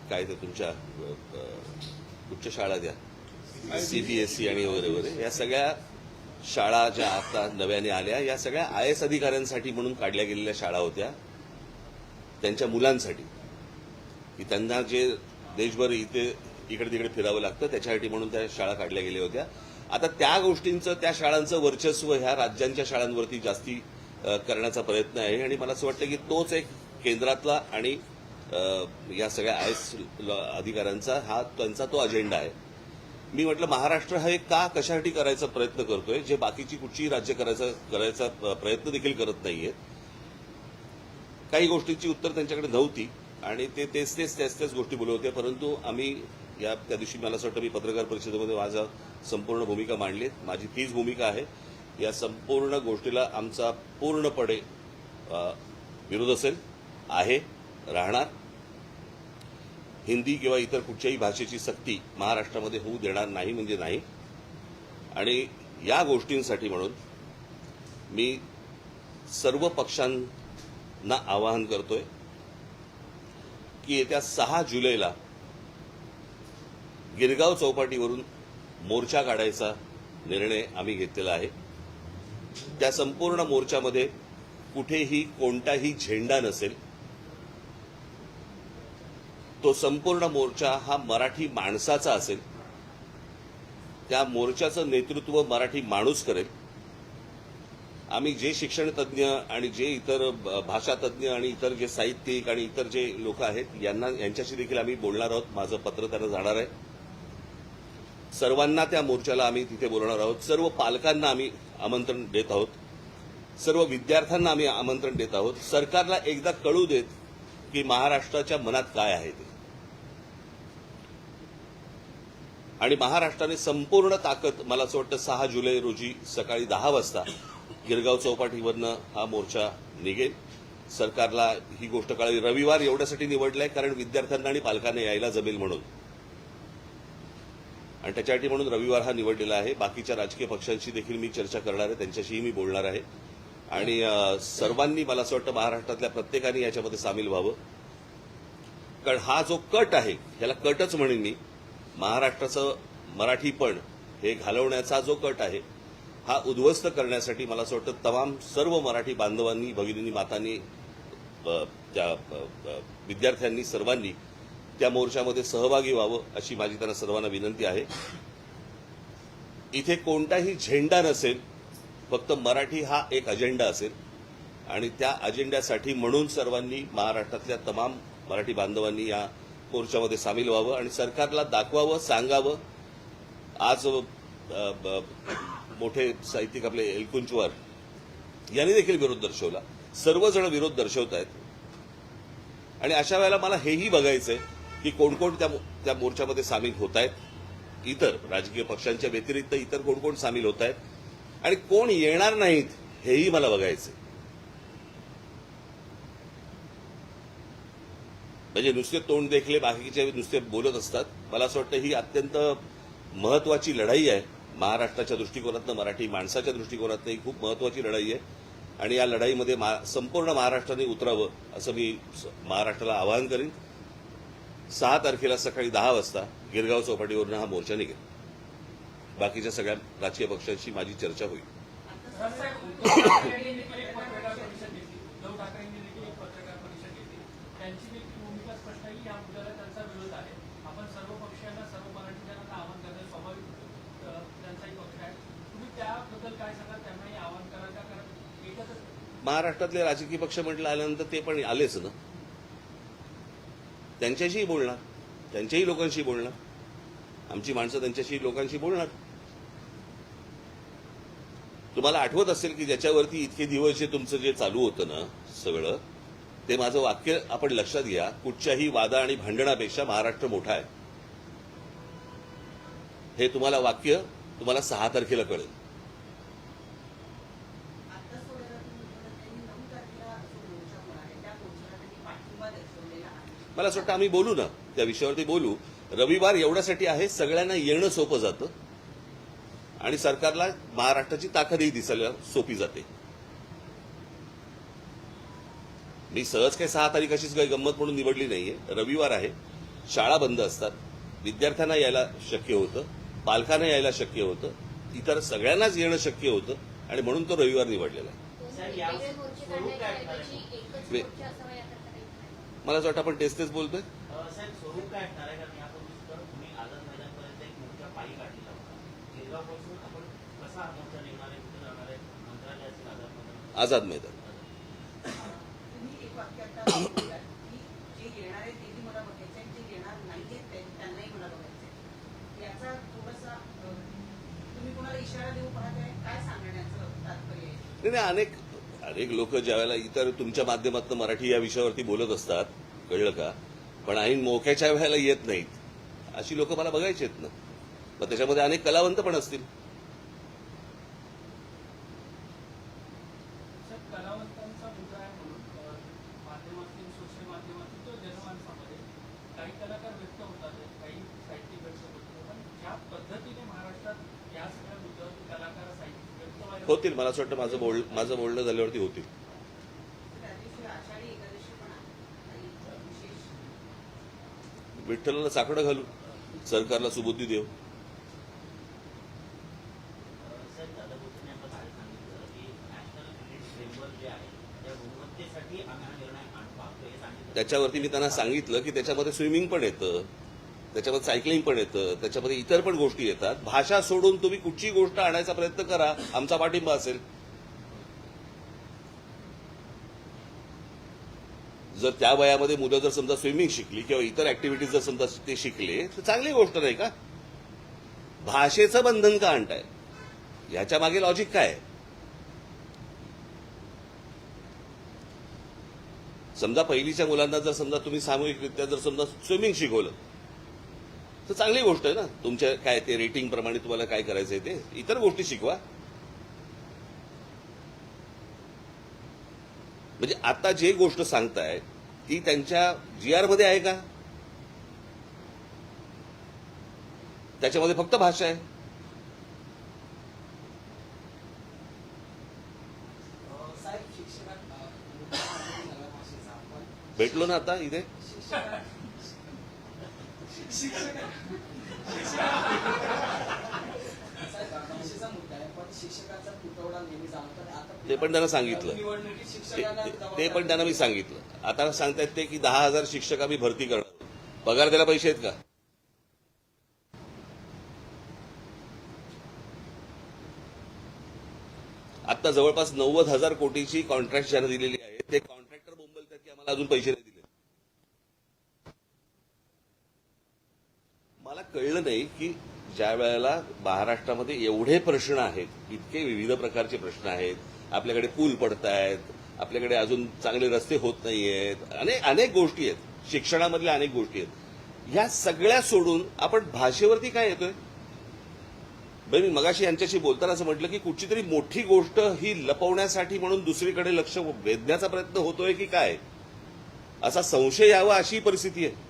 काय ते तुमच्या उच्च शाळा द्या CBSE आणि वगैरे वगैरे या सगळ्या शाळा ज्या आता नव्याने आल्या या सगळ्या IAS अधिकाऱ्यांसाठी म्हणून काढल्या गेलेल्या शाळा होत्या, त्यांच्या मुलांसाठी की त्यांना जे देशभर इकडे तिकडे फिरावं लागतं त्याच्यासाठी म्हणून त्या शाळा काढल्या गेल्या होत्या. आता त्या गोष्टींचं त्या शाळांचं वर्चस्व ह्या राज्यांच्या शाळांवरती जास्ती करण्याचा प्रयत्न आहे आणि मला असं वाटतं की तोच एक केंद्रातला आणि या सगळ्या IAS अधिकाऱ्यांचा त्यांचा तो अजेंडा आहे. मी म्हटलं महाराष्ट्र हा एक कशासाठी करायचा प्रयत्न करतोय जे बाकीची कुठचीही राज्य करायचा प्रयत्न देखील करत नाहीये. काही गोष्टींची उत्तर त्यांच्याकडे नव्हती आणि ते तेच गोष्टी बोलत होते. परंतु आम्ही त्या दिवशी मला असं वाटतं मी पत्रकार परिषदेमध्ये माझा संपूर्ण भूमिका मांडली. माझी तीच भूमिका आहे. या संपूर्ण गोष्टीला आमचा पूर्णपणे विरोध असेल, आहे, राहणार. हिंदी किंवा इतर कुठच्याही भाषेची सक्ती महाराष्ट्रामध्ये होऊ देणार नाही म्हणजे नाही. आणि या गोष्टींसाठी म्हणून मी सर्व पक्षांना आवाहन करतोय की येत्या 6 जुलैला गिरगाव चौपाटीवरून मोर्चा काढायचा निर्णय आम्ही घेतलेला आहे. त्या संपूर्ण मोर्चामध्ये कुठेही कोणताही झेंडा नसेल. तो संपूर्ण मोर्चा हा मराठी माणसाचा असेल. त्या मोर्चाचं नेतृत्व मराठी माणूस करेल. आम्ही जे शिक्षण तज्ज्ञ आणि जे इतर भाषा तज्ज्ञ आणि इतर जे साहित्यिक आणि इतर जे लोक आहेत यांच्याशी देखील आम्ही बोलणार आहोत. माझं पत्र त्यांना जाणार आहे. सर्वांना त्या मोर्चाला आम्ही तिथे बोलवणार आहोत. सर्व पालकांना आम्ही आमंत्रण देत आहोत. सर्व विद्यार्थ्यांना आम्ही आमंत्रण देत आहोत. सरकारला एकदा कळू देत की महाराष्ट्राच्या मनात काय आहे ते. आणि महाराष्ट्राने संपूर्ण ताकद मला असं वाटतं 6 जुलै रोजी सकाळी 10 वाजता गिरगाव चौपाटीवरनं हा मोर्चा निघेल. सरकारला ही गोष्ट कळावी. रविवार एवढ्यासाठी निवडलाय कारण विद्यार्थ्यांना आणि पालकांना यायला जमेल म्हणून आणि त्याच्यासाठी म्हणून रविवार हा निवडलेला आहे. बाकीच्या राजकीय पक्षांशी देखील मी चर्चा करणार आहे. त्यांच्याशीही मी बोलणार आहे. आणि सर्वांनी मला असं वाटतं महाराष्ट्रातल्या प्रत्येकाने याच्यामध्ये सामील व्हावं. कारण हा जो कट आहे ह्याला कटच म्हणेन मी. महाराष्ट्राचं मराठीपण हे घालवण्याचा जो कट आहे हा उद्ध्वस्त करण्यासाठी मला असं वाटतं तमाम सर्व मराठी बांधवांनी, भगिनींनी, मातांनी, त्या विद्यार्थ्यांनी सर्वांनी त्या मोर्चामध्ये सहभागी व्हावं अशी माझी त्यांना सर्वांना विनंती आहे. इथे कोणताही झेंडा नसेल. फक्त मराठी हा एक अजेंडा असेल आणि त्या अजेंड्यासाठी म्हणून सर्वांनी महाराष्ट्रातल्या तमाम मराठी बांधवांनी या मोर्चामध्ये सामील व्हावं आणि सरकारला दाखवावं, सांगावं. आज मोठे साहित्यिक आपले एलकुंचवार यांनी देखील विरोध दर्शवला. सर्वजण विरोध दर्शवत आहेत आणि अशा वेळेला मला हेही बघायचंय की कोण कोण त्या मोर्चामध्ये सामील होत आहेत. इतर राजकीय पक्षांच्या व्यतिरिक्त इतर कोण कोण सामील होत आहेत आणि कोण येणार नाहीत हेही मला बघायचंय. म्हणजे नुसते तोंड देखले बाकीचे नुसते बोलत असतात. मला असं वाटतं ही अत्यंत महत्वाची लढाई आहे. महाराष्ट्राच्या दृष्टिकोनातनं, मराठी माणसाच्या दृष्टिकोनातनं ही खूप महत्वाची लढाई आहे आणि या लढाईमध्ये संपूर्ण महाराष्ट्राने उतरावं असं मी महाराष्ट्राला आवाहन करीन. 6 तारखेला सकाळी 10 वाजता गिरगाव चौपाटीवरून हा मोर्चा निघेल. बाकीच्या सगळ्या राजकीय पक्षांशी माझी चर्चा होईल. महाराष्ट्रातले राजकीय पक्ष म्हटलं आल्यानंतर ते पण आलेच ना. त्यांच्याशीही बोलणार, त्यांच्याही लोकांशी बोलणार. आमची माणसं त्यांच्याशी लोकांशी बोलणार. तुम्हाला आठवत असेल की ज्याच्यावरती इतके दिवस जे तुमचं जे चालू होतं ना सगळं, ते माझं वाक्य आपण लक्षात घ्या. कुठच्याही वादा आणि भांडणापेक्षा महाराष्ट्र मोठा आहे. हे तुम्हाला वाक्य 6 तारखेला कळेल. मला असं वाटतं आम्ही बोलू ना त्या विषयावरती बोलू. रविवार एवढ्यासाठी आहे सगळ्यांना येणं सोपं जातं आणि सरकारला महाराष्ट्राची ताकदही दिसायला सोपी जाते. मी सहज काही 6 तारीख अशीच काही गंमत म्हणून निवडली नाहीये. रविवार आहे, शाळा बंद असतात, विद्यार्थ्यांना यायला शक्य होतं, पालकांना यायला शक्य होतं, इतर सगळ्यांनाच येणं शक्य होतं आणि म्हणून तो रविवार निवडलेला आहे. मला असं वाटतं आपण तेच बोलतोय. आझाद मैदान. नाही, अनेक लोक ज्यावेळेला इतर तुमच्या माध्यमातून मराठी या विषयावरती बोलत असतात, कळलं का, पण ऐन मोक्याच्या वेळेला येत नाहीत, अशी लोक मला बघायची आहेत ना. मग त्याच्यामध्ये अनेक कलावंत पण असतील. कलावंतांचा मुद्दा आहे म्हणून माध्यमातून सोशल माध्यमातून तो जनमानसामध्ये काही कलाकार व्यक्त होतात, काही साहित्यिक व्यक्त होतात, पण ज्या पद्धतीने महाराष्ट्रात या सगळ्या मुद्द्यावर कलाकार साहित्यिक व्यक्त व्हायला होतील. मला असं वाटतं माझं बोलणं झाल्यावरती होतील. विठ्ठलाला साकडं घालू, सरकारला सुबुद्धी देऊ. त्याच्यावरती मी त्यांना सांगितलं की त्याच्यामध्ये स्विमिंग पण येतं, त्याच्यामध्ये सायकलिंग पण येतं, त्याच्यामध्ये इतर पण गोष्टी येतात. भाषा सोडून तुम्ही कुठची गोष्ट आणायचा प्रयत्न करा, आमचा पाठिंबा असेल. जर त्या वयामध्ये मुलं जर समजा स्विमिंग शिकली किंवा इतर ऍक्टिव्हिटीज जर समजा ते शिकले तर चांगली गोष्ट नाही का. भाषेचं बंधन का आणताय, ह्याच्या मागे लॉजिक काय आहे? समजा पहिलीच्या मुलांना जर समजा तुम्ही सामूहिकरित्या जर समजा स्विमिंग शिकवलं तर चांगली गोष्ट आहे ना. तुमच्या काय ते रेटिंग प्रमाणे तुम्हाला काय करायचंय ते इतर गोष्टी शिकवा. म्हणजे आता जे गोष्ट सांगताय ती त्यांच्या GR मध्ये आहे का? त्याच्यामध्ये फक्त भाषा आहे. भेटलो ना आता इथे. ते पण त्यांना सांगितलं, ते पण त्यांना मी सांगितलं. आता सांगतायत ते की 10,000 शिक्षक आम्ही भरती करणार, पगार द्यायला पैसे आहेत का? आता जवळपास 90,000 कोटीची कॉन्ट्रॅक्ट ज्यांना दिलेली आहे ते कॉन्ट्रॅक्टर बोंबलतात की आम्हाला अजून पैसे नाही दिले. मला कळलं नाही की ज्या वेळेला महाराष्ट्रामध्ये एवढे प्रश्न आहेत, इतके विविध प्रकारचे प्रश्न आहेत, आपल्याकडे पूल पडतायत, आपल्याकडे अजून चांगले रस्ते होत नाहीयेत, अनेक गोष्टी आहेत, शिक्षणामधल्या अनेक गोष्टी आहेत, ह्या सगळ्या सोडून आपण भाषेवरती काय येतोय? मी मगाशी यांच्याशी बोलताना असं म्हटलं की कुठची तरी मोठी गोष्ट ही लपवण्यासाठी म्हणून दुसरीकडे लक्ष वेधण्याचा प्रयत्न होतोय की काय, असा संशय यावा अशी परिस्थिती आहे.